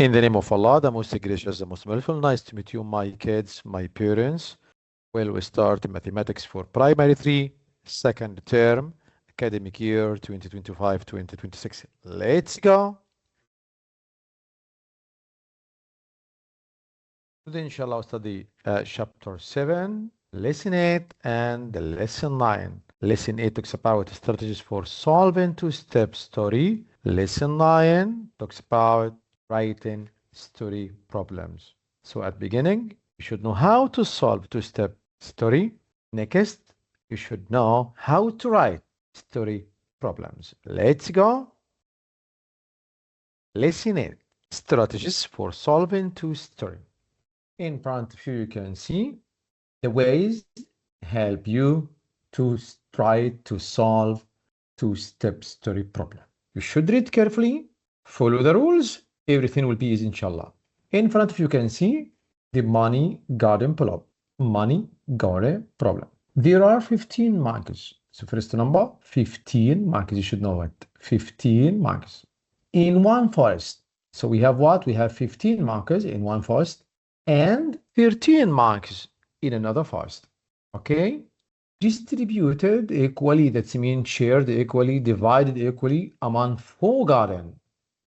In the name of Allah, the most gracious, the most merciful, nice to meet you, my kids, my parents. Well, we start mathematics for primary 3, second term, academic year 2025-2026. Let's go. Today, inshallah, we'll study chapter 7, lesson 8, and lesson 9. Lesson 8 talks about strategies for solving two-step story. Lesson 9 talks about writing story problems. So at beginning, you should know how to solve two-step story. Next, you should know how to write story problems. Let's go. Lesson 8, strategies for solving two-story. In front of you, you can see the ways help you to try to solve two-step story problem. You should read carefully, follow the rules, everything will be easy, inshallah. In front of you, can see the money garden problem. Money garden problem. There are 15 markers. So first number, 15 markers. You should know it. 15 markers in one forest. So we have what? We have 15 markers in one forest and 13 markers in another forest. Okay? Distributed equally, that means shared equally, divided equally among 4 gardens.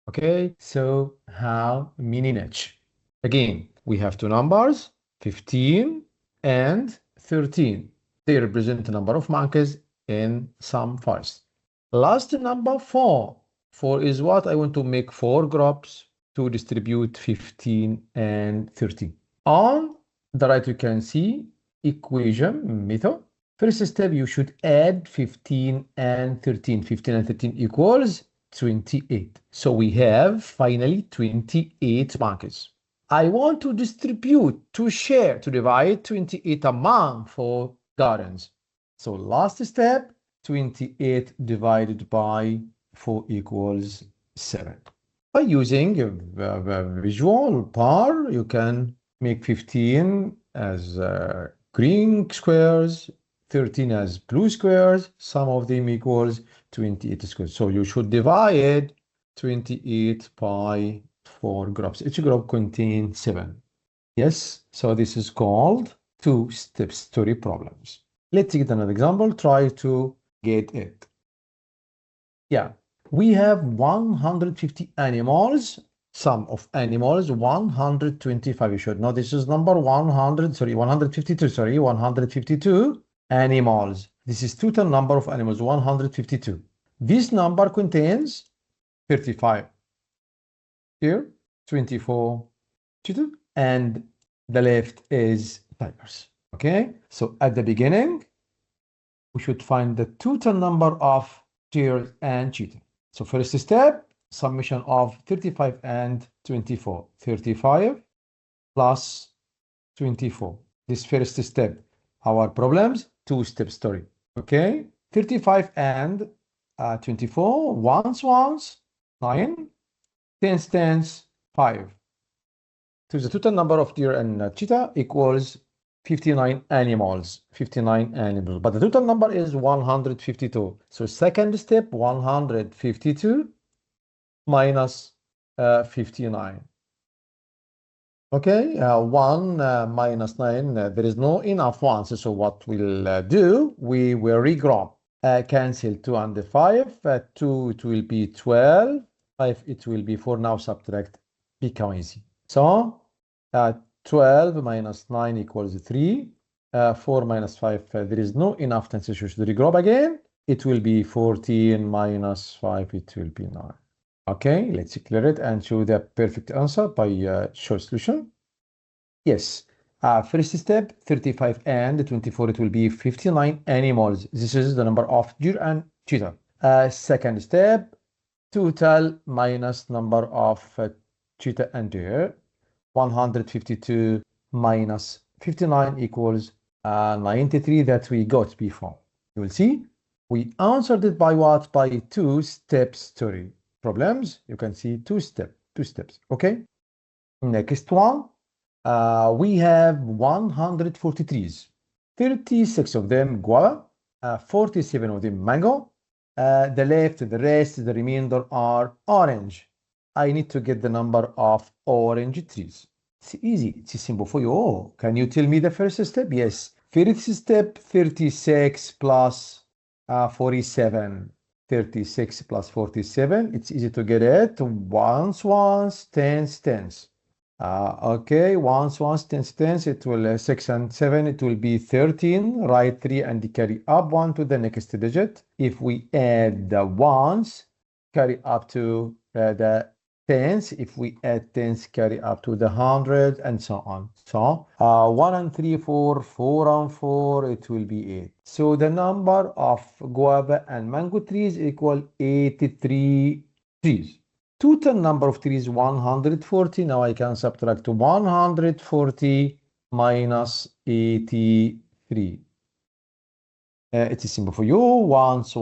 Okay, so how many in each? Again, we have two numbers, 15 and 13. They represent the number of markers in some forest. Last number 4. 4 is what? I want to make 4 groups to distribute 15 and 13. On the right, you can see equation method. First step, you should add 15 and 13. 15 and 13 equals 28. So we have finally 28 markers. I want to distribute, to share, to divide 28 among 4 gardens. So last step, 28 divided by 4 equals 7. By using a visual bar, you can make 15 as green squares, 13 as blue squares, sum of them equals 28 squares. So you should divide 28 by 4 groups. Each group contains 7. Yes, so this is called two-step story problems. Let's get another example. Try to get it. Yeah, we have 150 animals. Sum of animals 125. You should know this is number 152 animals. This is total number of animals, 152. This number contains 35 here, 24, and the left is tigers. Okay, so at the beginning, we should find the total number of deer and cheetah. So first step, summation of 35 and 24. 35 plus 24. This first step. Our problems, two-step story. Okay, 35 and 24. Once, 9. Tens, 5. So the total number of deer and cheetah equals 59 animals. 59 animals. But the total number is 152. So second step, 152 minus 59. Okay, 1 minus 9, there is no enough ones. So what we'll do, we will regroup. Cancel 2 and 5. 2, it will be 12. 5, it will be 4. Now subtract, become easy. So 12 minus 9 equals 3. 4 minus 5, there is no enough tense. So you should regroup again. It will be 14 minus 5, it will be 9. Okay, let's clear it and show the perfect answer by short solution. Yes, first step, 35 and 24, it will be 59 animals. This is the number of deer and cheetah. Second step, total minus number of cheetah and deer. 152 minus 59 equals 93 that we got before. You will see, we answered it by what? By two-step story. Problems, you can see two steps. Okay, next one, we have 140 trees, 36 of them guava, 47 of them mango, the rest, the remainder are orange. I need to get the number of orange trees. It's easy. It's simple for you. Oh, can you tell me the first step? Yes. First step, 36 plus 47. 36 plus 47. It's easy to get it. Ones, tens. Okay, tens. It will 6 and 7. It will be 13. Write 3 and carry up 1 to the next digit. If we add the ones, carry up to the tens. If we add tens, carry up to the hundred, and so on. So 1 and 3, 4, 4 and 4, it will be 8. So the number of guava and mango trees equal 83 trees. Total number of trees 140. Now I can subtract 140 minus 83. It is simple for you. Once,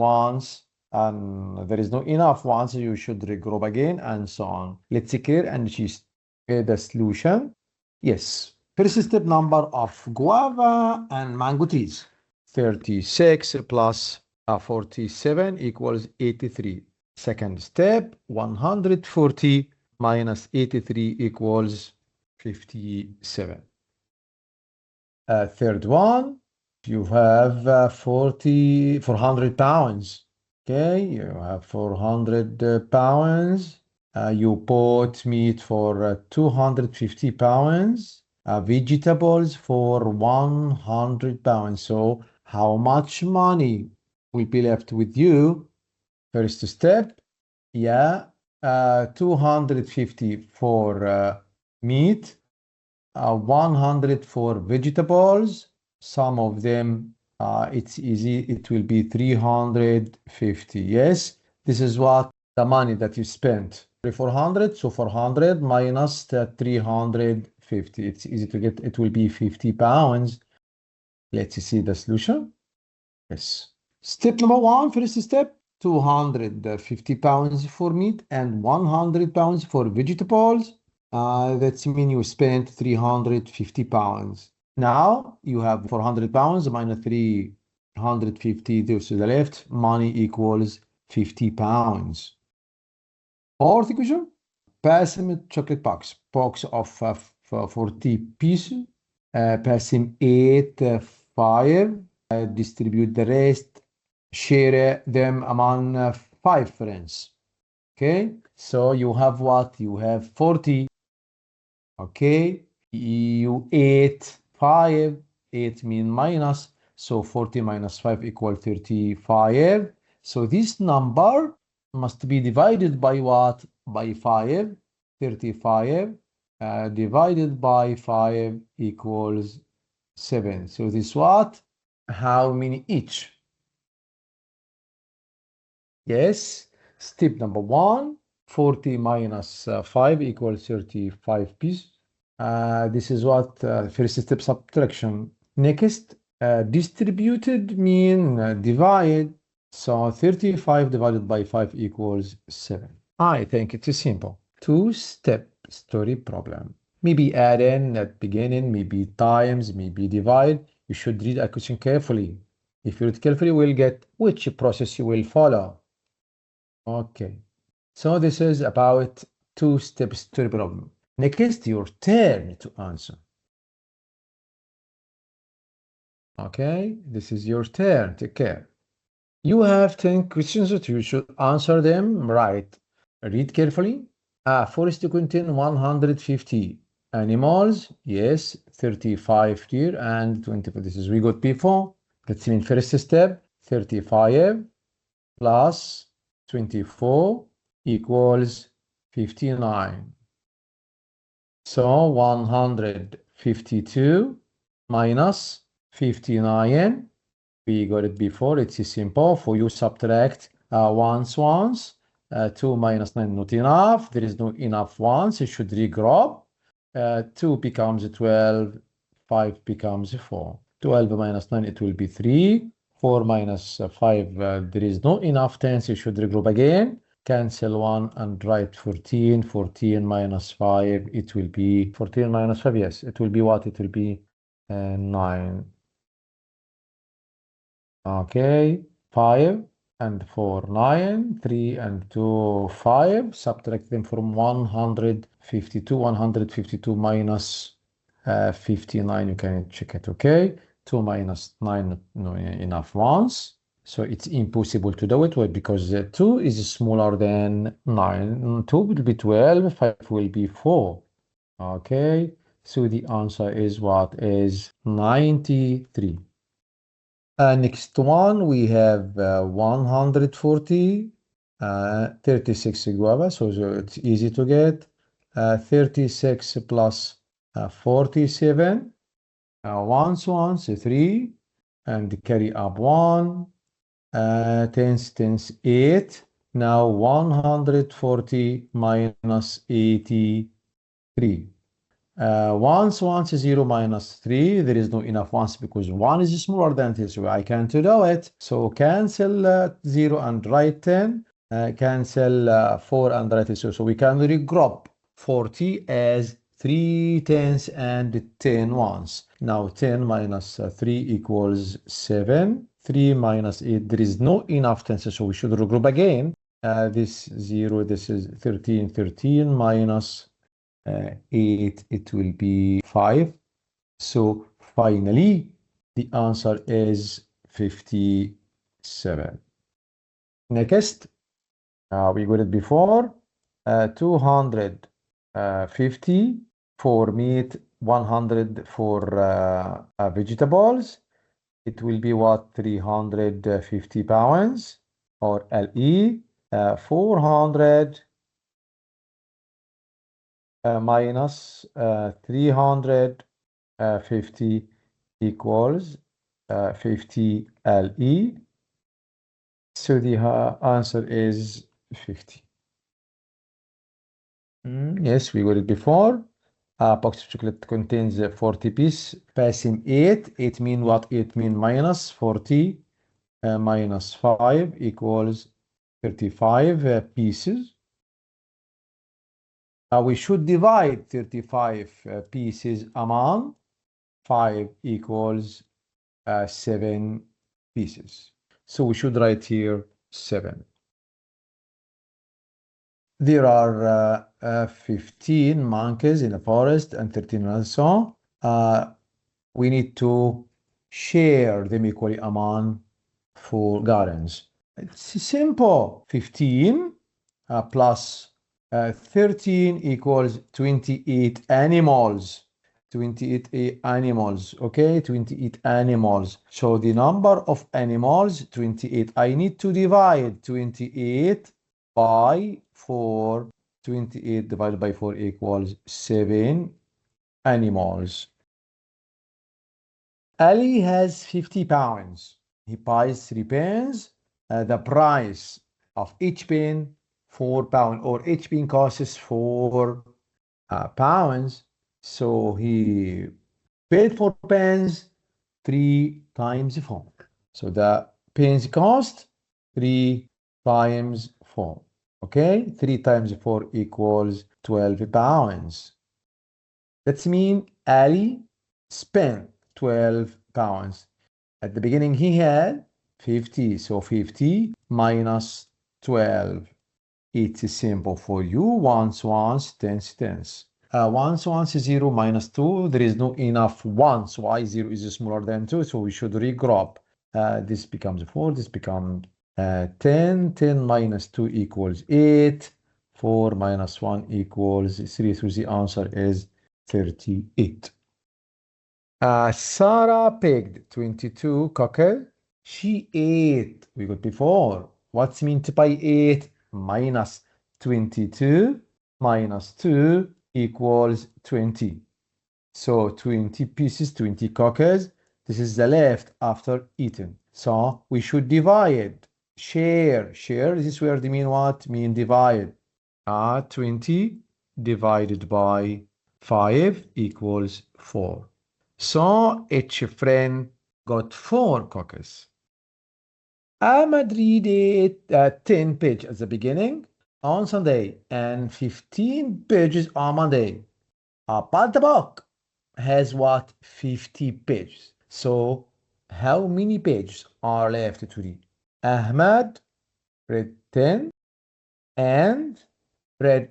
and there is no enough ones, you should regroup again, and so on. Let's clear and choose the solution. Yes. First step, number of guava and mango trees. 36 plus 47 equals 83. Second step, 140 minus 83 equals 57. Third one, you have 400 pounds. Okay, you have 400 pounds. You bought meat for 250 pounds. Vegetables for 100 pounds. So how much money will be left with you? First step, yeah, 250 for meat, 100 for vegetables. Some of them, it's easy. It will be 350. Yes, this is what the money that you spent. 400, so 400 minus the 350. It's easy to get. It will be 50 pounds. Let's see the solution. Yes. Step number 1, first step, 250 pounds for meat and 100 pounds for vegetables. That means you spent 350 pounds. Now you have 400 pounds minus 350 goes to the left. Money equals 50 pounds. Fourth equation, pass him a chocolate box of 40 pieces. Pass him 8, 5. Distribute the rest. Share them among 5 friends. Okay, so you have what? You have 40. Okay, you 8, 5. 8 mean minus, so 40 minus 5 equal 35. So this number must be divided by what? By 5. 35 divided by 5 equals 7. So this what? How many each? Yes, step number 1, 40 minus 5 equals 35 pieces. This is what first step subtraction. Next, distributed mean divide. So 35 divided by 5 equals 7. I think it is simple. Two-step story problem. Maybe add in at beginning, maybe times, maybe divide. You should read a question carefully. If you read carefully, you will get which process you will follow. Okay. So this is about two-step story problem. Next, your turn to answer. Okay, this is your turn. Take care. You have 10 questions that you should answer them right. Read carefully. Forest contain 150 animals. Yes, 35 deer and 24. This is we got before. That's in first step. 35 plus 24 equals 59. So 152 minus 59. We got it before. It's simple. For you, subtract ones. 2 minus 9 not enough. There is no enough ones. You should regroup. 2 becomes 12. 5 becomes 4. 12 minus 9, it will be 3. 4 minus 5, there is no enough tens. You should regroup again. Cancel 1 and write 14. 14 minus 5, it will be 14 minus 5. Yes, it will be what? It will be 9. Okay, 5 and 4, 9, 3 and 2, 5. Subtract them from 152. 152 minus 59. You can check it, okay? 2 minus 9, no enough ones. So it's impossible to do it. Why? Because 2 is smaller than 9. 2 will be 12, 5 will be 4. Okay, so the answer is what? Is 93. Next one, we have 140, 36 guava, so it's easy to get. 36 plus 47, ones, 3, and carry up 1, tens, 8. Now 140 minus 83. Once 0 minus 3, there is no enough ones because 1 is smaller than 10, so I can't do it. So cancel 0 and write 10, cancel 4 and write 0. So we can regroup 40 as 3 tens and 10 ones. Now 10 minus 3 equals 7. 3 minus 8, there is no enough tens, so we should regroup again. This 0, this is 13, 13 minus 8, it will be 5. So finally, the answer is 57. Next, we got it before, 250 for meat, 100 for vegetables. It will be what? 350 pounds, or LE, 400 minus 350 equals 50 LE. So the answer is 50. Yes, we got it before. A box of chocolate contains 40 pieces. Passing 8. 8 mean what? 8 mean minus 40 minus 5 equals 35 pieces. We should divide 35 pieces among 5 equals 7 pieces. So we should write here 7. There are 15 monkeys in the forest and 13 and so on. We need to share them equally among 4 gardens. It's simple. 15 plus 13 equals 28 animals. 28 animals, okay? 28 animals. So the number of animals, 28. I need to divide 28 by 4. 28 divided by 4 equals 7 animals. Ali has 50 pounds. He buys 3 pens. The price of each pen, 4 pounds, or each pen costs 4 pounds. So he paid for pens 3 times 4. So the pens cost 3 times 4. Okay, 3 times 4 equals 12 pounds. That means Ali spent 12 pounds. At the beginning, he had 50. So 50 minus 12. It's simple for you. Ones, tens. Ones, 0 minus 2. There is no enough ones. Why 0 is smaller than 2? So we should regroup. This becomes 4. This becomes 10. 10 minus 2 equals 8. 4 minus 1 equals 3. So the answer is 38. Sarah picked 22 cockle. She ate. We got before. What's meant by 8? Minus 22 minus 2 equals 20. So 20 pieces, 20 cockles. This is the left after eaten. So we should divide. Share. Share. This word mean what? Mean divide. 20 divided by 5 equals 4. So each friend got 4 cockles. Ahmed read 10 pages at the beginning on Sunday and 15 pages on Monday. But the book has what? 50 pages. So how many pages are left to read? Ahmed read 10 and read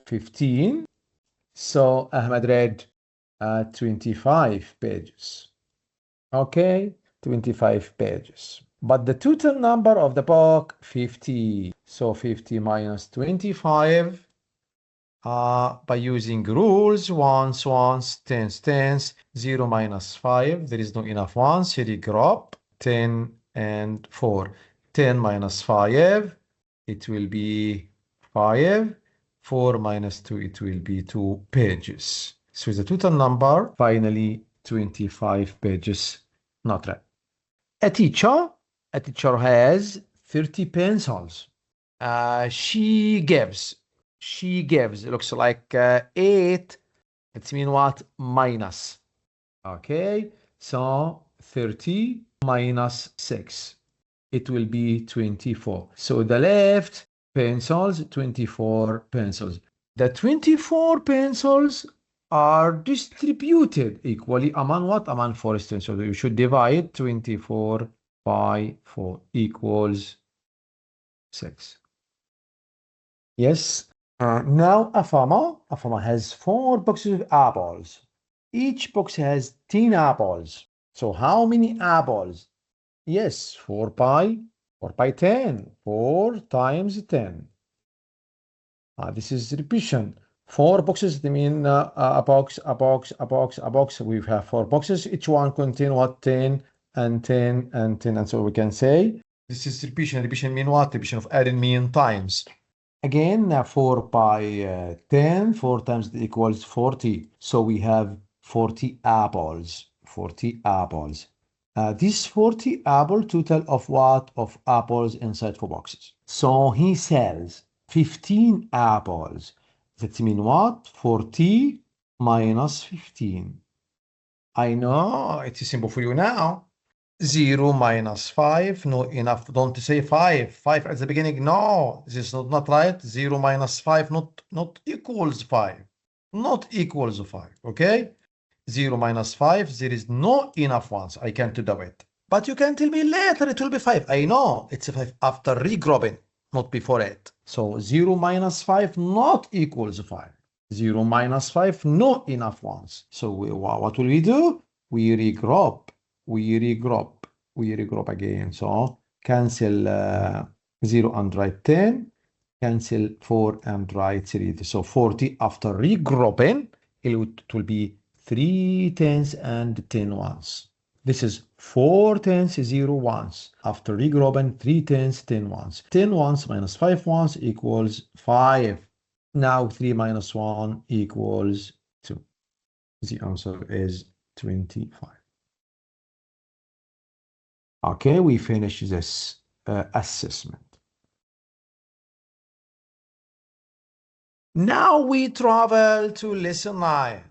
15. So Ahmed read 25 pages. Okay, 25 pages. But the total number of the book, 50. So 50 minus 25 by using rules, ones, tens, 0 minus 5. There is no enough ones. Here you group 10 and 4. 10 minus 5, it will be 5. 4 minus 2, it will be 2 pages. So the total number, finally, 25 pages. Not right. A teacher has 30 pencils. She gives, it looks like 8. It's mean what? Minus. Okay, so 30 minus 6. It will be 24. So the left pencils, 24 pencils. The 24 pencils are distributed equally among what? Among 4 students. So you should divide 24 by 4 equals 6. Yes. Now a farmer has 4 boxes of apples. Each box has 10 apples. So how many apples? Yes, 4 by 10. 4 times 10. This is repetition. 4 boxes, they mean a box. We have 4 boxes. Each one contain what? 10 and 10 and 10. And so we can say this is repetition. Repetition mean what? Repetition of adding mean times. Again, 4 by 10, 4 times equals 40. So we have 40 apples. 40 apples. This 40 apple total of what? Of apples inside 4 boxes. So he sells 15 apples. That means what? 40 minus 15. I know it is simple for you now. 0 minus 5, no enough, don't say 5. 5 at the beginning, no, this is not right. 0 minus 5, not equals 5. Not equals 5, okay? 0 minus 5, there is no enough ones. I can't do it. But you can tell me later it will be 5. I know it's 5 after regrouping, not before it. So 0 minus 5 not equals 5. 0 minus 5, no enough ones. So what will we do? We regroup. We regroup again. So cancel 0 and write 10. Cancel 4 and write 3. So 40 after regrouping, it will be 3 tens and 10 ones. This is 4 tens, 0 ones. After regrouping, 3 tens, 10 ones. 10 ones minus 5 ones equals 5. Now 3 minus 1 equals 2. The answer is 25. Okay, we finish this assessment. Now we travel to lesson 9,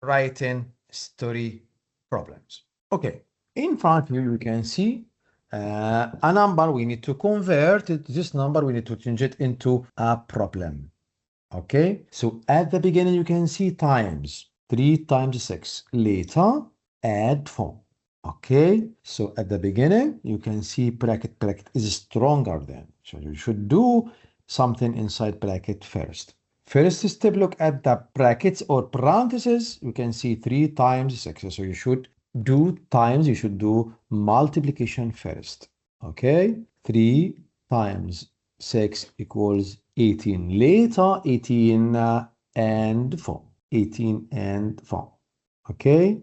writing story problems. Okay, in front of you, you can see a number. We need to convert it. This number, we need to change it into a problem. Okay, so at the beginning, you can see times. 3 times 6. Later, add 4. Okay, so at the beginning, you can see bracket is stronger than. So you should do something inside bracket first. First step, look at the brackets or parentheses. You can see 3 times 6. So you should do times, you should do multiplication first. Okay, 3 times 6 equals 18. Later, 18 and 4. 18 and 4. Okay.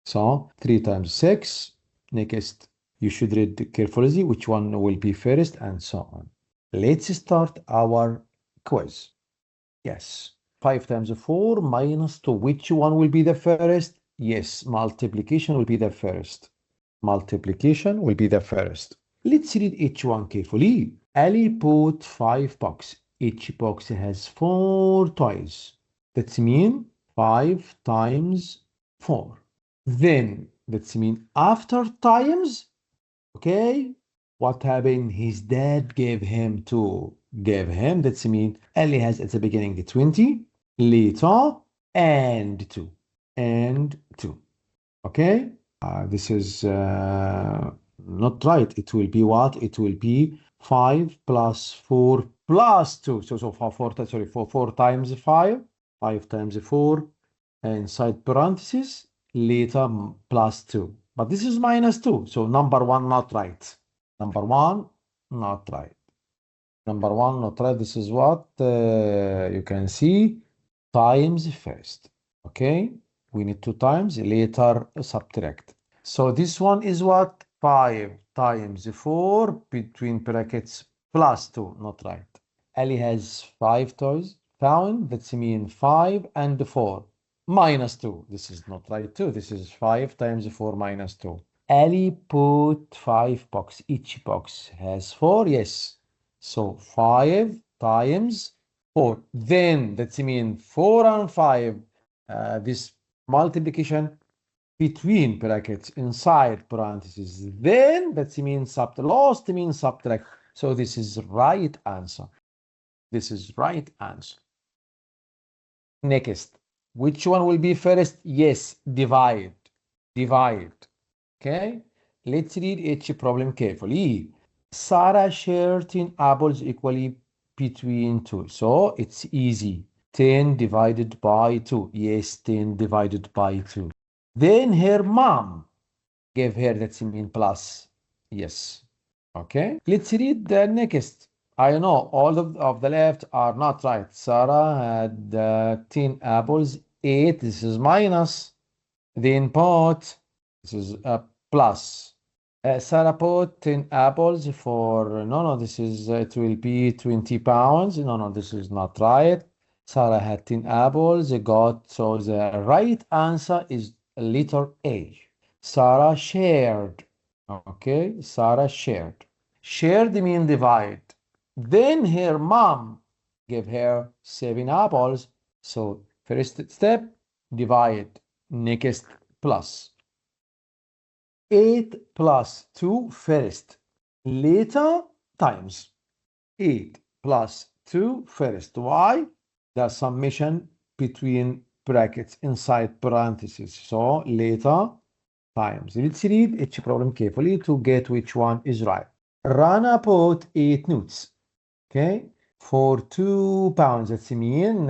So 3 times 6. Next, you should read carefully which one will be first and so on. Let's start our quiz. Yes. 5 times 4 minus 2. Which one will be the first? Yes, multiplication will be the first. Multiplication will be the first. Let's read each one carefully. Ali put 5 boxes. Each box has 4 toys. That means 5 times 4. Then, that means after times, okay, what happened? His dad gave him 2. Gave him, that means Ali has at the beginning 20, later, and 2. And 2. Okay? This is not right. It will be what? It will be 5 plus 4 plus 2. So for 4 times 5, 5 times 4, inside parentheses, later plus 2. But this is minus 2. So number 1 not right. Number 1 not right. Number 1 not right. This is what you can see times first. Okay, we need 2 times, later subtract. So this one is what? 5 times 4 between brackets plus 2, not right. Ali has 5 toys found, that's mean 5 and 4 minus 2. This is not right too. This is 5 times 4 minus 2. Ali put 5 box. Each box has 4, yes. So 5 times 4. Then that's mean 4 and 5. This multiplication between brackets inside parentheses. Then that means last means subtract. So this is right answer. This is right answer. Next, which one will be first? Yes, divide. Divide. Okay, let's read each problem carefully. Sarah shared 10 apples equally between two. So it's easy. 10 divided by 2. Yes, 10 divided by 2. Then her mom gave her, that's mean plus. Yes. Okay. Let's read the next. I know all of the left are not right. Sarah had 10 apples, 8. This is minus. Then put, this is a plus. Sarah put 10 apples for, no, this is, it will be 20 pounds. No, this is not right. Sarah had 10 apples, so the right answer is letter A. Sarah shared. Okay, Sarah shared. Shared mean divide. Then her mom gave her 7 apples. So first step, divide. Next, plus. 8 plus 2 first. Later, times. 8 plus 2 first. Why? The summation between brackets inside parentheses. So later times. Let's read each problem carefully to get which one is right. Rana bought 8 notes. Okay, for 2 pounds. That's mean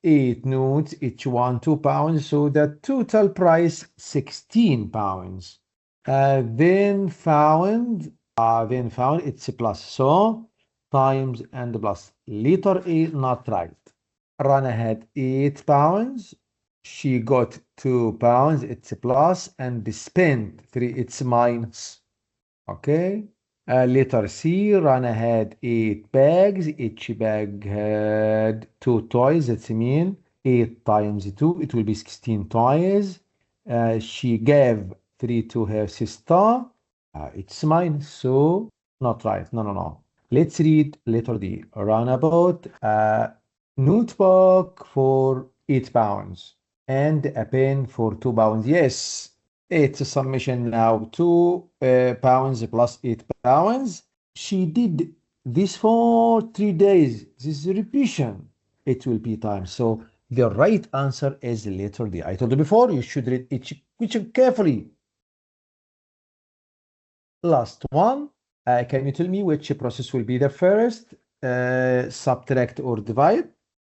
8 notes, each one 2 pounds. So the total price 16 pounds. Then found it's a plus. So times and plus. Letter A not right. Rana had 8 pounds. She got 2 pounds. It's a plus. And spent 3. It's minus. Okay. Letter C, Rana had 8 bags. Each bag had 2 toys. That's mean 8 times 2. It will be 16 toys. She gave 3 to her sister. It's minus, so not right. No. Let's read letter D. Rana bought a notebook for 8 pounds and a pen for 2 pounds. Yes. It's a summation now, 2 pounds plus 8 pounds. She did this for 3 days. This is a repetition. It will be times. So the right answer is letter D. I told you before, you should read each question carefully. Last one. Can you tell me which process will be the first? Subtract or divide?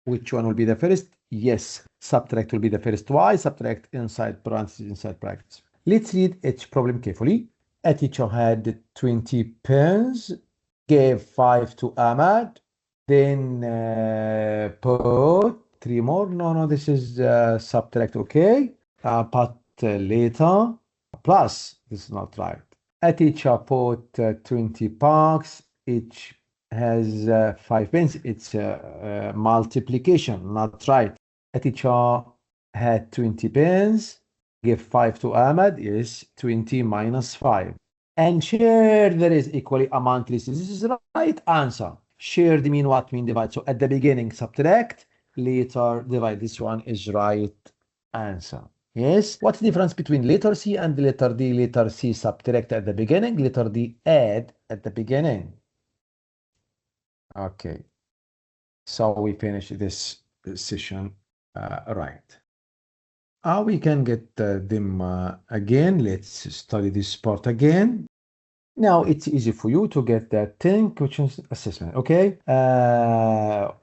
Which one will be the first? Yes, subtract will be the first. Why? Subtract inside parentheses, inside brackets. Let's read each problem carefully. A teacher had 20 pens, gave 5 to Ahmad, then put 3 more. No, this is subtract, okay? But later, plus, this is not right. A teacher put 20 bucks, each has 5 pence. It's multiplication, not right. A teacher had 20 pence, give 5 to Ahmad is 20 minus 5. And share there is equally amount listed. This is the right answer. Shared mean what? Mean divide. So at the beginning subtract, later divide. This one is right answer. Yes. What's the difference between letter C and letter D? Letter C subtract at the beginning, letter D add at the beginning. Okay. So we finish this session right. We can get them again. Let's study this part again. Now it's easy for you to get that 10 questions assessment, okay?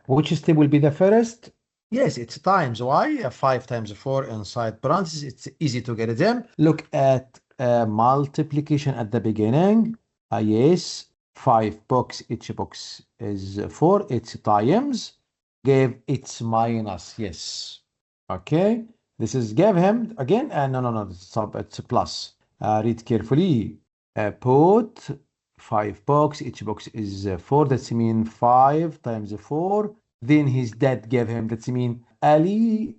Which step will be the first? Yes, it's times. Why? 5 times 4 inside parentheses. It's easy to get them. Look at multiplication at the beginning. Yes, 5 box. Each box is 4. It's times. Give it's minus. Yes. Okay. This is give him again. No. This is sub. It's plus. Read carefully. Put 5 box. Each box is 4. That's mean 5 times 4. Then his dad gave him. That's mean Ali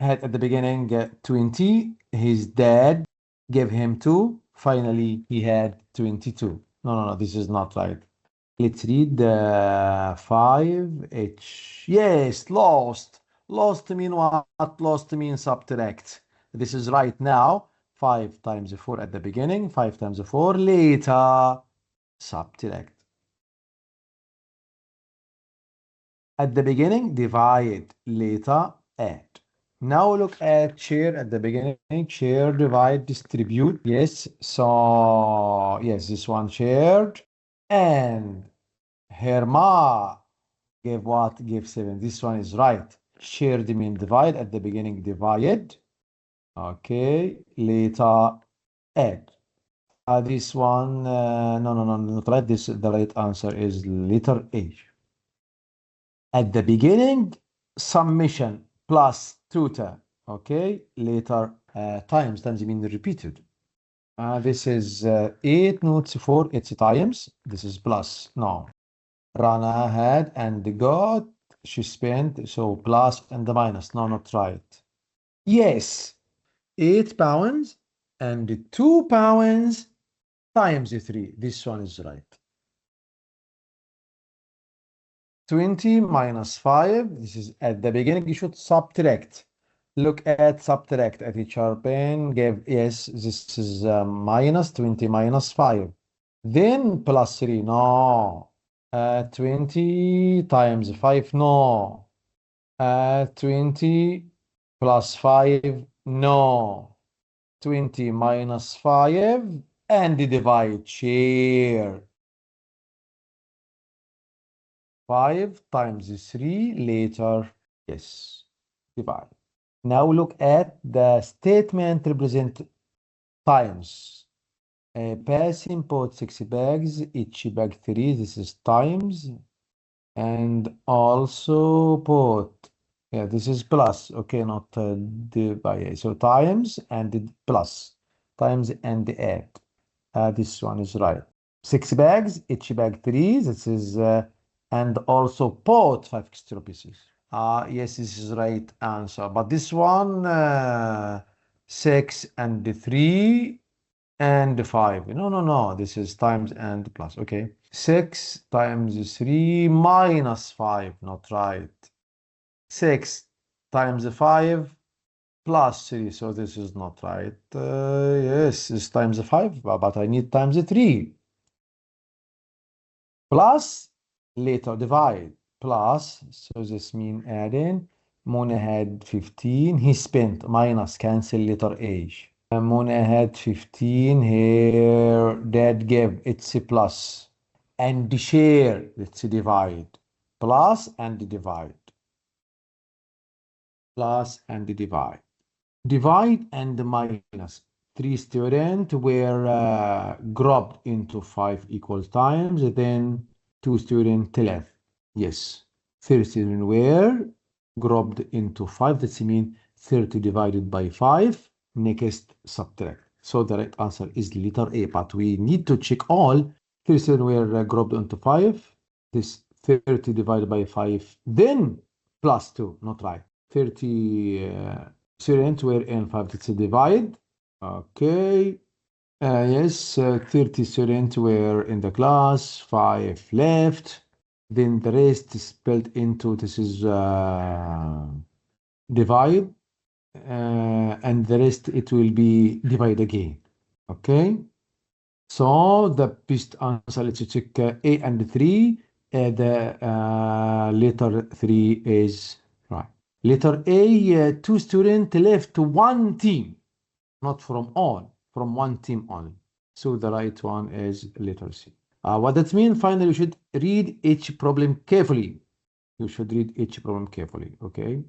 had at the beginning 20. His dad gave him 2. Finally, he had 22. No. This is not right. Let's read the 5H. Yes, lost. Lost mean what? Lost mean subtract. This is right now. 5 times 4 at the beginning, 5 times 4 later. Subtract. At the beginning, divide. Later, add. Now look at share at the beginning. Share, divide, distribute. Yes, so yes, this one shared. And Herma gave what? Gave 7. This one is right. Shared mean divide. At the beginning, divide. Okay. Later, add. This one, no, not right. The right answer is letter A. At the beginning, summation plus tutor. Okay. Later, times mean repeated. This is 8 notes 4. It's times. This is plus. No. Rana had and got, she spent, so plus and the minus. No, not right. Yes, 8 pounds and 2 pounds times 3. This one is right. 20 minus 5. This is at the beginning. You should subtract. Look at subtract at each pen. Give yes. This is minus 20 minus 5. Then plus 3. No. 20 times 5. No. 20 plus 5. No. 20 minus 5 and divide. Share. 5 times 3 later. Yes. Divide. Now look at the statement represent times. Passing put 6 bags, each bag 3. This is times. And also put, yeah, this is plus. Okay, not divide. So times and plus. Times and add. This one is right. 6 bags, each bag 3. This is, and also put 5 extra pieces. Yes, this is right answer. But this one, 6 and 3 and 5. No. This is times and plus. Okay. 6 times 3 minus 5. Not right. 6 times 5 plus 3. So this is not right. Yes, it's times 5, but I need times 3. Plus, later divide. Plus, so this mean adding. Mona had 15. He spent minus cancel letter H. Mona had 15. Here, dad gave. It's a plus. And share. Let's divide. Plus and divide. Plus and divide. Divide and minus. 3 students were grouped into 5 equal times. Then 2 students left. Yes. 30 students were grouped into 5. That means 30 divided by 5. Next, subtract. So the right answer is letter A. But we need to check all. 30 students were grouped into 5. This 30 divided by 5. Then plus 2. Not right. 30 students were in 5. It's a divide. Okay. Yes, 30 students were in the class, 5 left. Then the rest is spelled into this is divide, and the rest it will be divide again. Okay. So the best answer, let's check A and 3. The letter 3 is right. Letter A, 2 students left, 1 team. Not from all, from 1 team only. So the right one is letter C. What that means, finally, you should read each problem carefully. You should read each problem carefully, okay?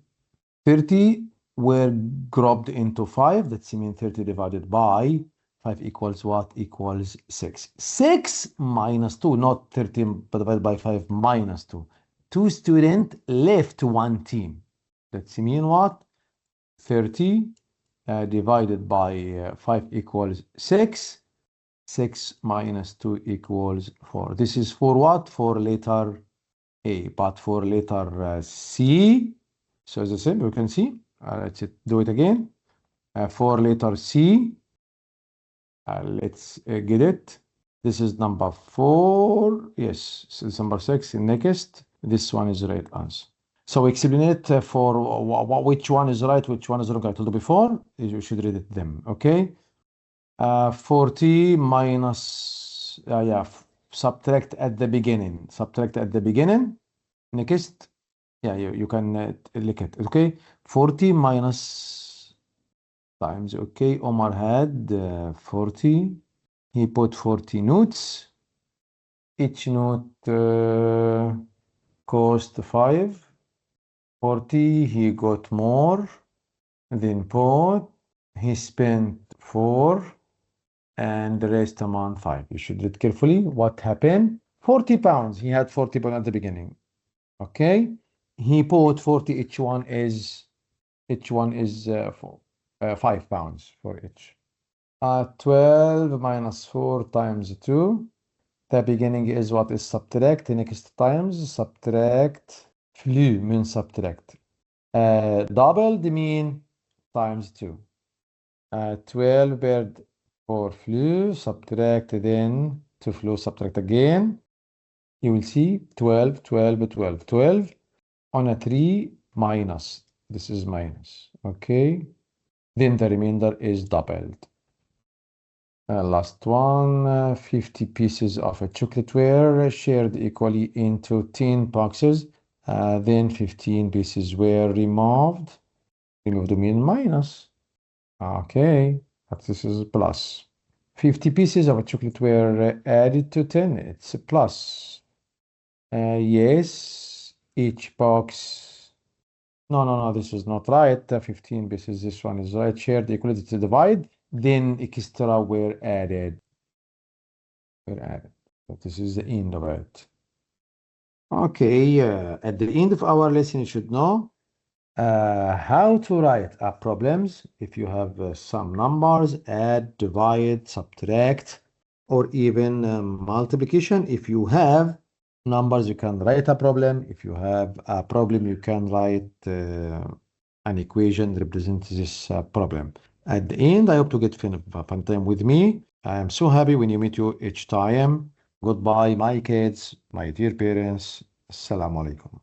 30 were grouped into 5. That means 30 divided by 5 equals what? Equals 6. 6 minus 2, not 30 divided by 5 minus 2. 2 students left one team. That means what? 30 divided by 5 equals 6. 6 minus 2 equals 4. This is for what? For letter A. But for letter C, so it's the same, you can see. Let's do it again. For letter C, let's get it. This is number 4. Yes, this is number 6. Next, this one is the right answer. So explain it for which one is right, which one is wrong. I told you before. You should read it them. Okay. 40 minus, subtract at the beginning. Subtract at the beginning. Next, you can look it. Okay. 40 minus times. Okay. Omar had 40. He put 40 notes. Each note cost 5. 40, he got more than bought. He spent 4. And the rest amount 5. You should read carefully what happened. 40 pounds. He had 40 pounds at the beginning. Okay. He bought 40. Each one is 5 pounds for each. 12 minus 4 times 2. The beginning is what is subtract. The next times subtract. Flew means subtract. Double the mean times 2. 12 bird for flew, subtract then to flew, subtract again. You will see 12, 12, 12, 12 on a 3 minus. This is minus, okay? Then the remainder is doubled. Last one, 50 pieces of a chocolate were shared equally into 10 boxes. Then 15 pieces were removed. Remove the mean minus. Okay, but this is plus. 50 pieces of a chocolate were added to 10. It's a plus. Yes, each box. No, this is not right. 15 pieces, this one is right. Shared equally to divide. Then extra were added. But this is the end of it. Okay, at the end of our lesson, you should know how to write problems if you have some numbers, add, divide, subtract, or even multiplication. If you have numbers, you can write a problem. If you have a problem, you can write an equation representing this problem. At the end, I hope to get fun time with me. I am so happy when you meet you each time. Goodbye, my kids, my dear parents. Assalamu alaikum.